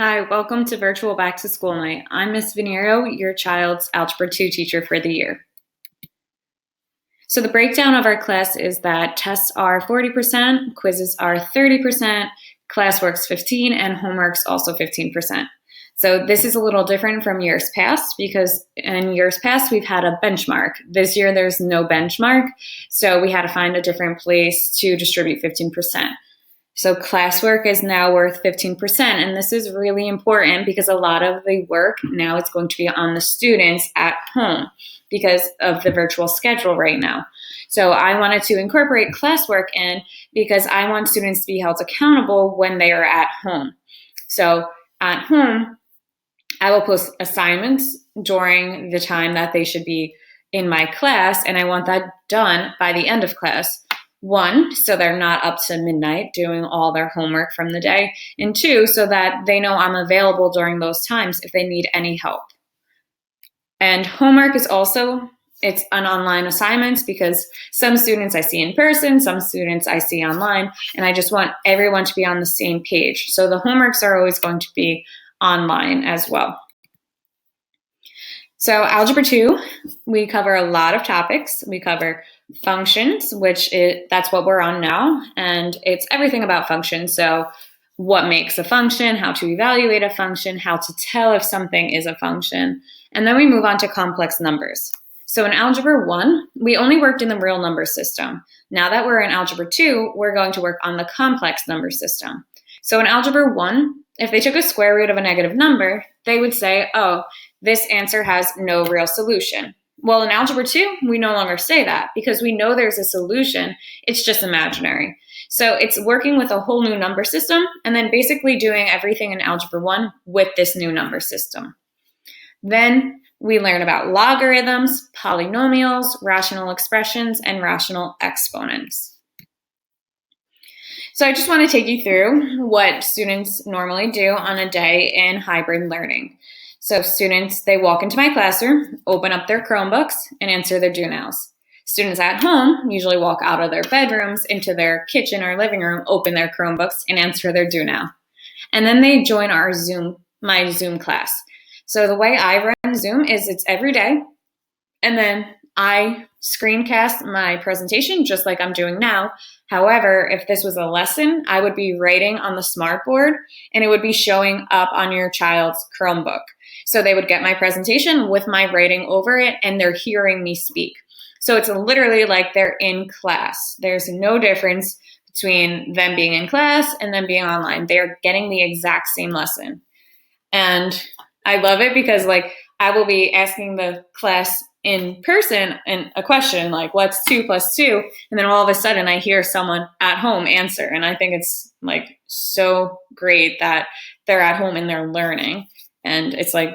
Hi, welcome to Virtual Back to School Night. I'm Miss Venero, your child's Algebra 2 teacher for the year. So the breakdown of our class is that tests are 40%, quizzes are 30%, classwork's 15%, and homework's also 15%. So this is a little different from years past because in years past we've had a benchmark. This year there's no benchmark, so we had to find a different place to distribute 15%. So classwork is now worth 15%, and this is really important because a lot of the work now is going to be on the students at home because of the virtual schedule right now. So I wanted to incorporate classwork in because I want students to be held accountable when they are at home. So at home, I will post assignments during the time that they should be in my class, and I want that done by the end of class. 1, so they're not up to midnight doing all their homework from the day, and 2, so that they know I'm available during those times if they need any help. And homework is also, it's an online assignments because some students I see in person, some students I see online, and I just want everyone to be on the same page. So the homeworks are always going to be online as well. So Algebra 2, we cover a lot of topics. We cover functions, that's what we're on now, and it's everything about functions. So what makes a function, how to evaluate a function, how to tell if something is a function, and then we move on to complex numbers. So in Algebra 1, we only worked in the real number system. Now that we're in Algebra 2, we're going to work on the complex number system. So in Algebra 1, if they took a square root of a negative number, they would say, oh, this answer has no real solution. Well, in Algebra 2, we no longer say that because we know there's a solution. It's just imaginary. So it's working with a whole new number system and then basically doing everything in Algebra 1 with this new number system. Then we learn about logarithms, polynomials, rational expressions, and rational exponents. So I just want to take you through what students normally do on a day in hybrid learning. So students, they walk into my classroom, open up their Chromebooks, and answer their do-nows. Students at home usually walk out of their bedrooms into their kitchen or living room, open their Chromebooks, and answer their do-now. And then they join my Zoom class. So the way I run Zoom is it's every day, and then I screencast my presentation just like I'm doing now. However, if this was a lesson, I would be writing on the smartboard and it would be showing up on your child's Chromebook. So they would get my presentation with my writing over it and they're hearing me speak. So it's literally like they're in class. There's no difference between them being in class and them being online. They're getting the exact same lesson. And I love it because I will be asking the class in person and a question like, what's 2 + 2? And then all of a sudden I hear someone at home answer. And I think it's so great that they're at home and they're learning. And it's like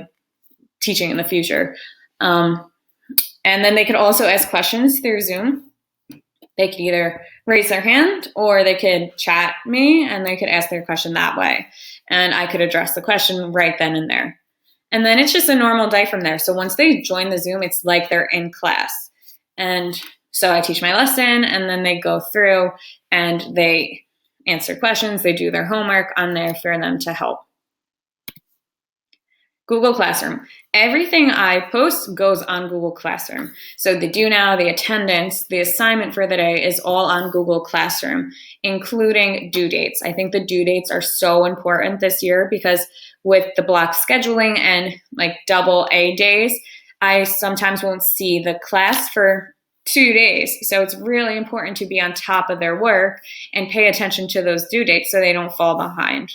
teaching in the future. And then they could also ask questions through Zoom. They could either raise their hand or they could chat me and they could ask their question that way. And I could address the question right then and there. And then it's just a normal day from there. So once they join the Zoom, it's like they're in class. And so I teach my lesson and then they go through and they answer questions. They do their homework. I'm there for them to help. Google Classroom. Everything I post goes on Google Classroom. So the do now, the attendance, the assignment for the day is all on Google Classroom, including due dates. I think the due dates are so important this year because with the block scheduling and double A days, I sometimes won't see the class for 2 days. So it's really important to be on top of their work and pay attention to those due dates so they don't fall behind.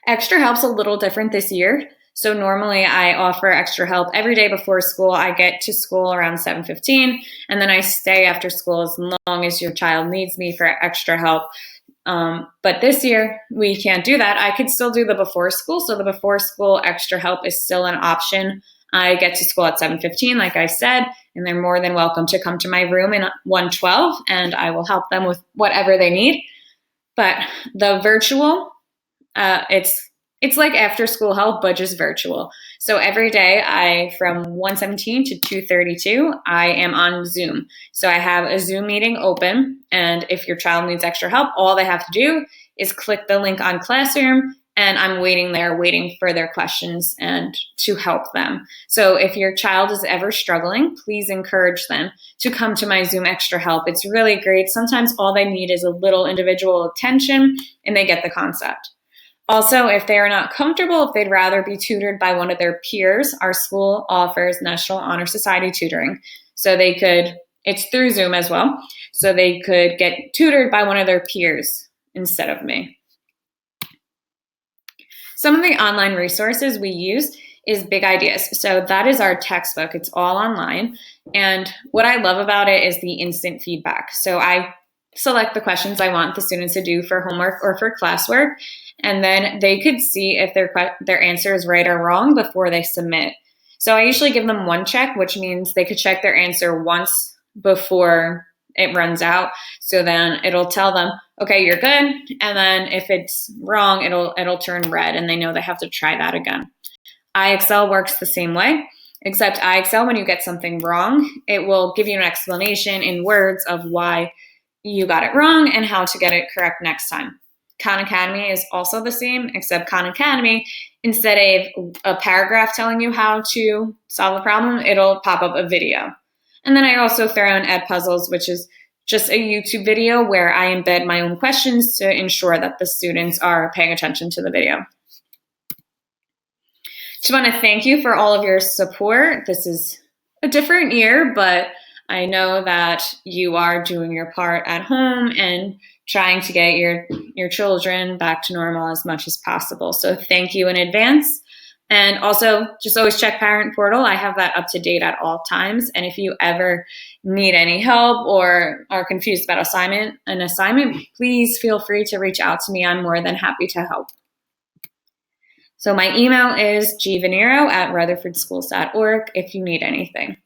Extra help's a little different this year. So normally I offer extra help every day before school. I get to school around 7:15, and then I stay after school as long as your child needs me for extra help. But this year we can't do that. I could still do the before school. So the before school extra help is still an option. I get to school at 7:15, like I said, and they're more than welcome to come to my room in 112, and I will help them with whatever they need. But the virtual, it's like after school help, but just virtual. So every day from 1:17 to 2:32, I am on Zoom. So I have a Zoom meeting open, and if your child needs extra help, all they have to do is click the link on Classroom, and I'm waiting there, waiting for their questions and to help them. So if your child is ever struggling, please encourage them to come to my Zoom Extra Help. It's really great. Sometimes all they need is a little individual attention and they get the concept. Also, if they are not comfortable, if they'd rather be tutored by one of their peers, our school offers National Honor Society tutoring. So it's through Zoom as well, so they could get tutored by one of their peers instead of me. Some of the online resources we use is Big Ideas. So that is our textbook. It's all online. And what I love about it is the instant feedback. So I select the questions I want the students to do for homework or for classwork, and then they could see if their answer is right or wrong before they submit. So I usually give them one check, which means they could check their answer once before it runs out. So then it'll tell them, okay, you're good. And then if it's wrong, it'll turn red and they know they have to try that again. IXL works the same way, except IXL, when you get something wrong, it will give you an explanation in words of why you got it wrong and how to get it correct next time. Khan Academy is also the same, except Khan Academy, instead of a paragraph telling you how to solve a problem, it'll pop up a video. And then I also throw in Ed Puzzles, which is just a YouTube video where I embed my own questions to ensure that the students are paying attention to the video. Just want to thank you for all of your support. This is a different year, but I know that you are doing your part at home and trying to get your children back to normal as much as possible. So thank you in advance. And also, just always check Parent Portal. I have that up to date at all times. And if you ever need any help or are confused about an assignment, please feel free to reach out to me. I'm more than happy to help. So my email is gvanero@rutherfordschools.org if you need anything.